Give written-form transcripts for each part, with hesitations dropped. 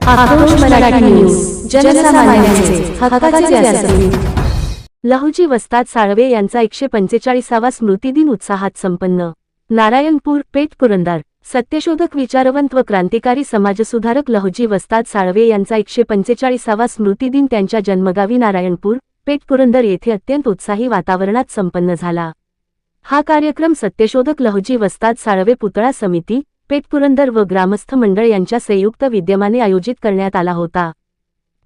आक्रोश मराठी न्यूज, जनसामान्यांचे हक्काचे व्यासपीठ। लहुजी वस्ताद साळवे यांचा 145वा स्मृतिदिन उत्साहात संपन्न। नारायणपूर, पेठ पुरंदर। सत्यशोधक, विचारवंत व क्रांतिकारी समाजसुधारक लहुजी वस्ताद साळवे यांचा 145वा स्मृतिदिन त्यांच्या जन्मगावी नारायणपूर, पेठ पुरंदर येथे अत्यंत उत्साही वातावरणात संपन्न झाला। हा कार्यक्रम सत्यशोधक लहुजी वस्ताद साळवे पुतळा समिती, पेठ पुरंदर व ग्रामस्थ मंडळ यांच्या संयुक्त विद्यमाने आयोजित करण्यात आला होता।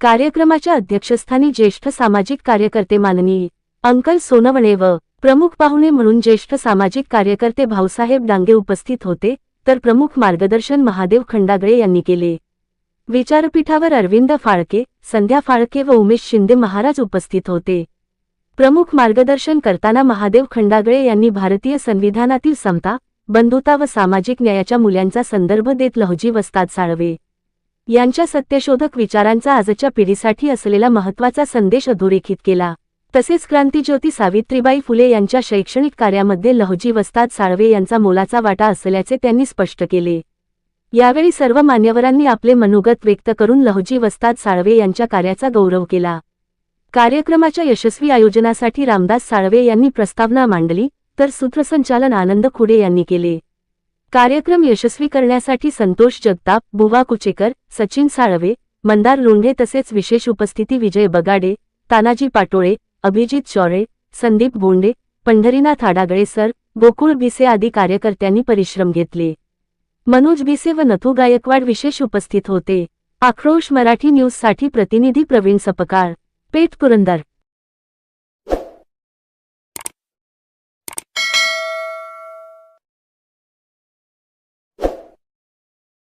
कार्यक्रमाच्या अध्यक्षस्थानी ज्येष्ठ सामाजिक कार्यकर्ते माननीय अंकल सोनवणे व प्रमुख पाहुणे म्हणून ज्येष्ठ सामाजिक कार्यकर्ते भाऊसाहेब डांगे उपस्थित होते, तर प्रमुख मार्गदर्शन महादेव खंडागळे यांनी केले। विचारपीठावर अरविंद फाळके, संध्या फाळके व उमेश शिंदे महाराज उपस्थित होते। प्रमुख मार्गदर्शन करताना महादेव खंडागळे यांनी भारतीय संविधानातील समता, बंधुता व सामाजिक न्यायाच्या मूल्यांचा संदर्भ देत लहुजी वस्ताद साळवे यांच्या सत्यशोधक विचारांचा आजच्या पिढीसाठी असलेला महत्त्वाचा संदेश अधोरेखित केला। तसेच क्रांतिज्योती सावित्रीबाई फुले यांच्या शैक्षणिक कार्यामध्ये लहुजी वस्ताद साळवे यांचा मोलाचा वाटा असल्याचे त्यांनी स्पष्ट केले। यावेळी सर्व मान्यवरांनी आपले मनोगत व्यक्त करून लहुजी वस्ताद साळवे यांच्या कार्याचा गौरव केला। कार्यक्रमाच्या यशस्वी आयोजनासाठी रामदास साळवे यांनी प्रस्तावना मांडली, तर सूत्रसंचालन आनंद खुडे यांनी केले। कार्यक्रम यशस्वी करण्यासाठी संतोष जगताप, बुवा कुचेकर, सचिन साळवे, मंदार लोंढे तसेच विशेष उपस्थिती विजय बगाडे, तानाजी पाटोळे, अभिजित चौरे, संदीप बोंडे, पंढरीनाथ आडागळे सर, गोकुळ बिसे आदी कार्यकर्त्यांनी परिश्रम घेतले। मनोज बिसे व नथू गायकवाड विशेष उपस्थित होते। आक्रोश मराठी न्यूज साठी प्रतिनिधी प्रवीण सपकाळ, पेठ पुरंदर।